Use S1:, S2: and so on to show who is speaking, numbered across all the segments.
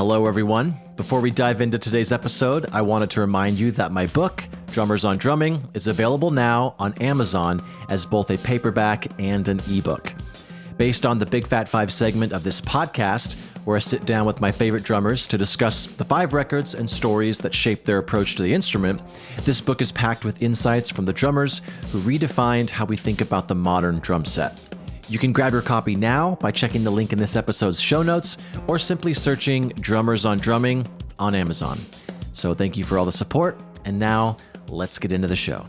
S1: Hello, everyone. Before we dive into today's episode, I wanted to remind you that my book, Drummers on Drumming, is available now on Amazon as both a paperback and an ebook. Based on the Big Fat 5 segment of this podcast, where I sit down with my favorite drummers to discuss the 5 records and stories that shaped their approach to the instrument, this book is packed with insights from the drummers who redefined how we think about the modern drum set. You can grab your copy now by checking the link in this episode's show notes or simply searching Drummers on Drumming on Amazon. So thank you for all the support, and now let's get into the show.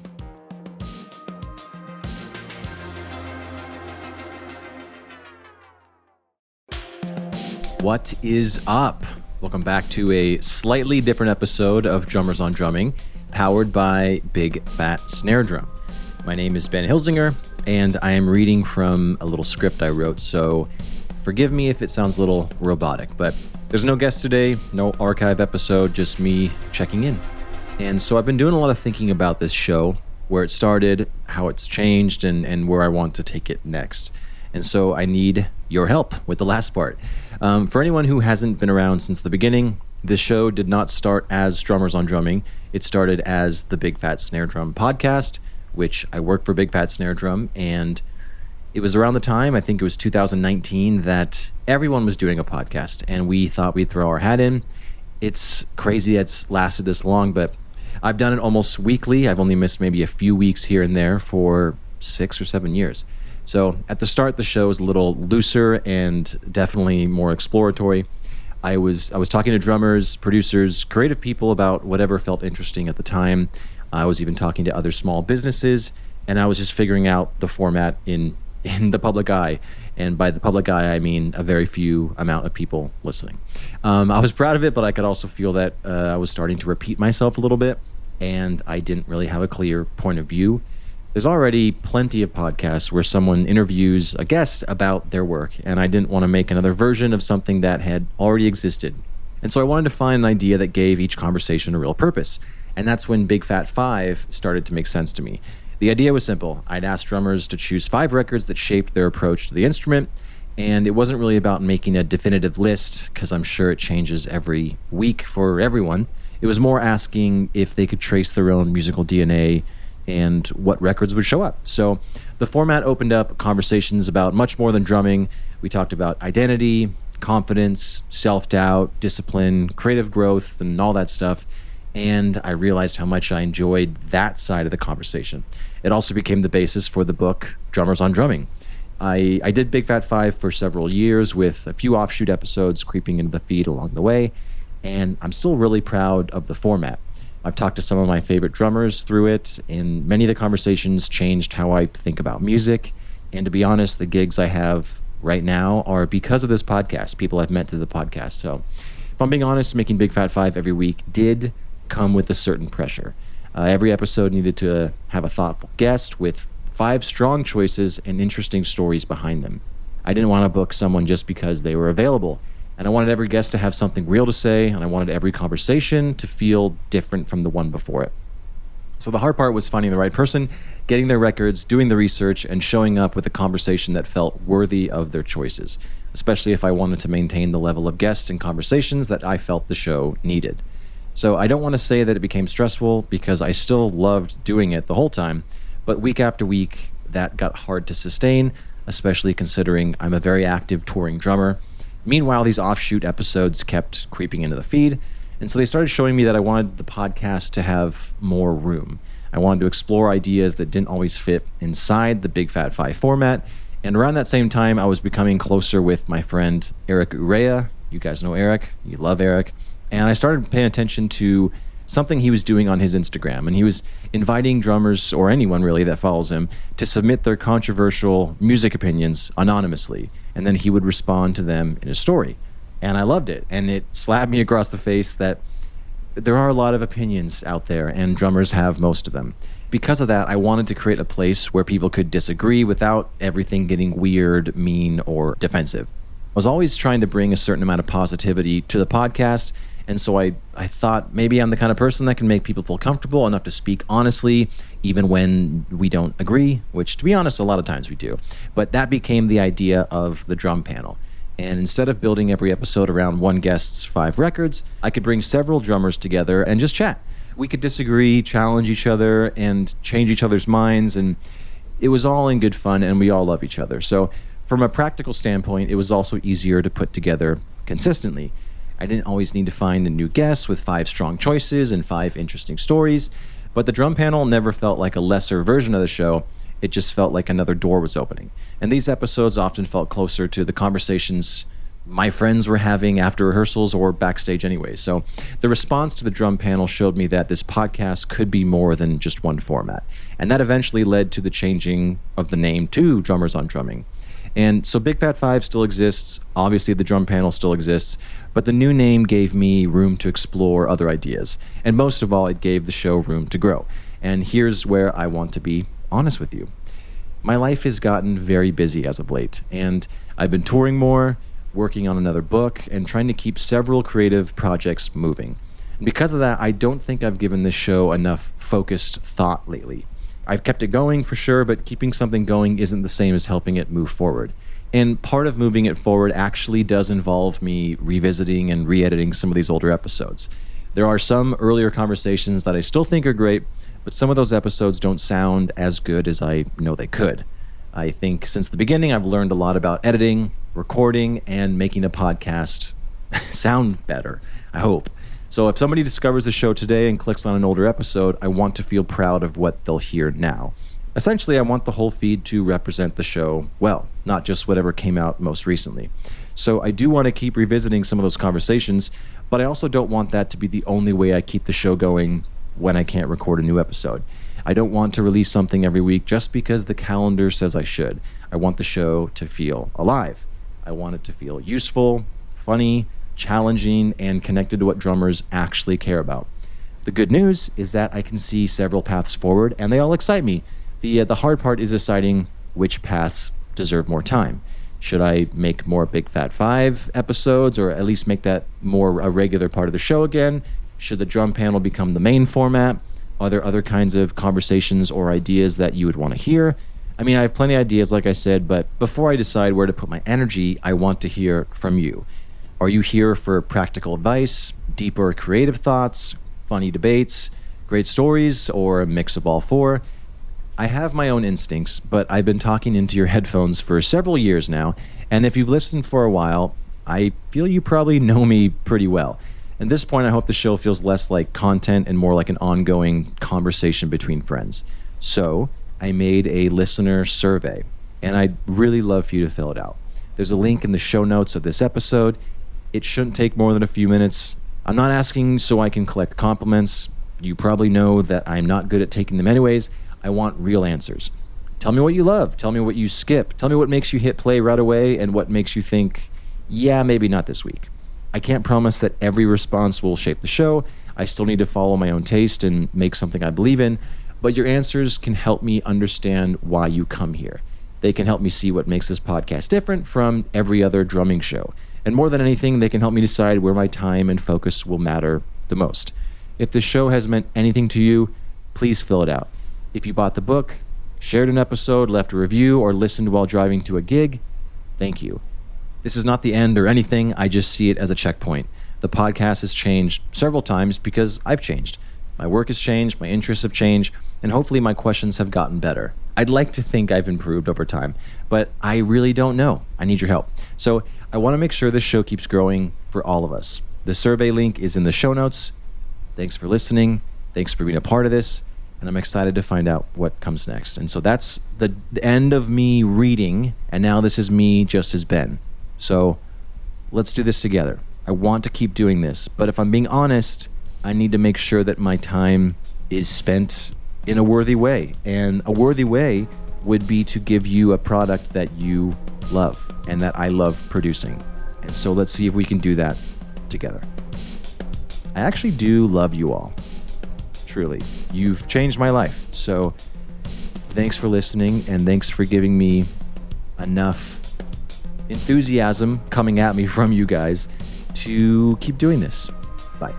S1: What is up? Welcome back to a slightly different episode of Drummers on Drumming, powered by Big Fat Snare Drum. My name is Ben Hilsinger, and I am reading from a little script I wrote, so forgive me if it sounds a little robotic, but there's no guest today, no archive episode, just me checking in. And so I've been doing a lot of thinking about this show, where it started, how it's changed, and where I want to take it next. And so I need your help with the last part. For anyone who hasn't been around since the beginning, this show did not start as Drummers on Drumming. It started as the Big Fat Snare Drum podcast, which I work for Big Fat Snare Drum, and it was around the time, I think it was 2019, that everyone was doing a podcast, and we thought we'd throw our hat in. It's crazy it's lasted this long, but I've done it almost weekly. I've only missed maybe a few weeks here and there for 6 or 7 years. So at the start, the show was a little looser and definitely more exploratory. I was talking to drummers, producers, creative people about whatever felt interesting at the time. I was even talking to other small businesses, and I was just figuring out the format in the public eye. And by the public eye, I mean a very few amount of people listening. I was proud of it, but I could also feel that I was starting to repeat myself a little bit, and I didn't really have a clear point of view. There's already plenty of podcasts where someone interviews a guest about their work, and I didn't want to make another version of something that had already existed. And so I wanted to find an idea that gave each conversation a real purpose. And that's when Big Fat 5 started to make sense to me. The idea was simple. I'd ask drummers to choose 5 records that shaped their approach to the instrument, and it wasn't really about making a definitive list, because I'm sure it changes every week for everyone. It was more asking if they could trace their own musical DNA and what records would show up. So the format opened up conversations about much more than drumming. We talked about identity, confidence, self-doubt, discipline, creative growth, and all that stuff. And I realized how much I enjoyed that side of the conversation. It also became the basis for the book, Drummers on Drumming. I did Big Fat 5 for several years with a few offshoot episodes creeping into the feed along the way, and I'm still really proud of the format. I've talked to some of my favorite drummers through it, and many of the conversations changed how I think about music. And to be honest, the gigs I have right now are because of this podcast, people I've met through the podcast. So if I'm being honest, making Big Fat 5 every week did come with a certain pressure. Every episode needed to have a thoughtful guest with 5 strong choices and interesting stories behind them. I didn't want to book someone just because they were available, and I wanted every guest to have something real to say, and I wanted every conversation to feel different from the one before it. So the hard part was finding the right person, getting their records, doing the research, and showing up with a conversation that felt worthy of their choices, especially if I wanted to maintain the level of guests and conversations that I felt the show needed. So I don't want to say that it became stressful, because I still loved doing it the whole time, but week after week, that got hard to sustain, especially considering I'm a very active touring drummer. Meanwhile, these offshoot episodes kept creeping into the feed, and so they started showing me that I wanted the podcast to have more room. I wanted to explore ideas that didn't always fit inside the Big Fat 5 format, and around that same time, I was becoming closer with my friend Eric Urea. You guys know Eric, you love Eric. And I started paying attention to something he was doing on his Instagram. And he was inviting drummers, or anyone really that follows him, to submit their controversial music opinions anonymously. And then he would respond to them in a story. And I loved it. And it slapped me across the face that there are a lot of opinions out there, and drummers have most of them. Because of that, I wanted to create a place where people could disagree without everything getting weird, mean, or defensive. I was always trying to bring a certain amount of positivity to the podcast, and so I thought maybe I'm the kind of person that can make people feel comfortable enough to speak honestly, even when we don't agree, which, to be honest, a lot of times we do. But that became the idea of the drum panel. And instead of building every episode around one guest's 5 records, I could bring several drummers together and just chat. We could disagree, challenge each other, and change each other's minds, and it was all in good fun, and we all love each other. So from a practical standpoint, it was also easier to put together consistently. I didn't always need to find a new guest with 5 strong choices and 5 interesting stories, but the drum panel never felt like a lesser version of the show. It just felt like another door was opening. And these episodes often felt closer to the conversations my friends were having after rehearsals or backstage anyway. So the response to the drum panel showed me that this podcast could be more than just one format. And that eventually led to the changing of the name to Drummers on Drumming. And so Big Fat 5 still exists. Obviously, the drum panel still exists. But the new name gave me room to explore other ideas. And most of all, it gave the show room to grow. And here's where I want to be honest with you. My life has gotten very busy as of late. And I've been touring more, working on another book, and trying to keep several creative projects moving. And because of that, I don't think I've given this show enough focused thought lately. I've kept it going for sure, but keeping something going isn't the same as helping it move forward. And part of moving it forward actually does involve me revisiting and re-editing some of these older episodes. There are some earlier conversations that I still think are great, but some of those episodes don't sound as good as I know they could. I think since the beginning, I've learned a lot about editing, recording, and making a podcast sound better, I hope. So if somebody discovers the show today and clicks on an older episode, I want to feel proud of what they'll hear now. Essentially, I want the whole feed to represent the show well, not just whatever came out most recently. So I do want to keep revisiting some of those conversations, but I also don't want that to be the only way I keep the show going when I can't record a new episode. I don't want to release something every week just because the calendar says I should. I want the show to feel alive. I want it to feel useful, funny, challenging, and connected to what drummers actually care about. The good news is that I can see several paths forward, and they all excite me. The hard part is deciding which paths deserve more time. Should I make more Big Fat 5 episodes, or at least make that more a regular part of the show again? Should the drum panel become the main format? Are there other kinds of conversations or ideas that you would want to hear? I mean, I have plenty of ideas, like I said, but before I decide where to put my energy, I want to hear from you. Are you here for practical advice, deeper creative thoughts, funny debates, great stories, or a mix of all 4? I have my own instincts, but I've been talking into your headphones for several years now, and if you've listened for a while, I feel you probably know me pretty well. At this point, I hope the show feels less like content and more like an ongoing conversation between friends. So I made a listener survey, and I'd really love for you to fill it out. There's a link in the show notes of this episode. It shouldn't take more than a few minutes. I'm not asking so I can collect compliments. You probably know that I'm not good at taking them anyways. I want real answers. Tell me what you love. Tell me what you skip. Tell me what makes you hit play right away and what makes you think, yeah, maybe not this week. I can't promise that every response will shape the show. I still need to follow my own taste and make something I believe in, but your answers can help me understand why you come here. They can help me see what makes this podcast different from every other drumming show. And more than anything, they can help me decide where my time and focus will matter the most. If the show has meant anything to you, please fill it out. If you bought the book, shared an episode, left a review, or listened while driving to a gig, thank you. This is not the end or anything. I just see it as a checkpoint. The podcast has changed several times because I've changed. My work has changed, my interests have changed, and hopefully my questions have gotten better. I'd like to think I've improved over time, but I really don't know. I need your help. So I want to make sure this show keeps growing for all of us. The survey link is in the show notes. Thanks for listening. Thanks for being a part of this. And I'm excited to find out what comes next. And so that's the end of me reading, and now this is me just as Ben. So let's do this together. I want to keep doing this, but if I'm being honest, I need to make sure that my time is spent in a worthy way. And a worthy way would be to give you a product that you love and that I love producing. And so let's see if we can do that together. I actually do love you all. Truly. You've changed my life. So thanks for listening, and thanks for giving me enough enthusiasm coming at me from you guys to keep doing this. Bye.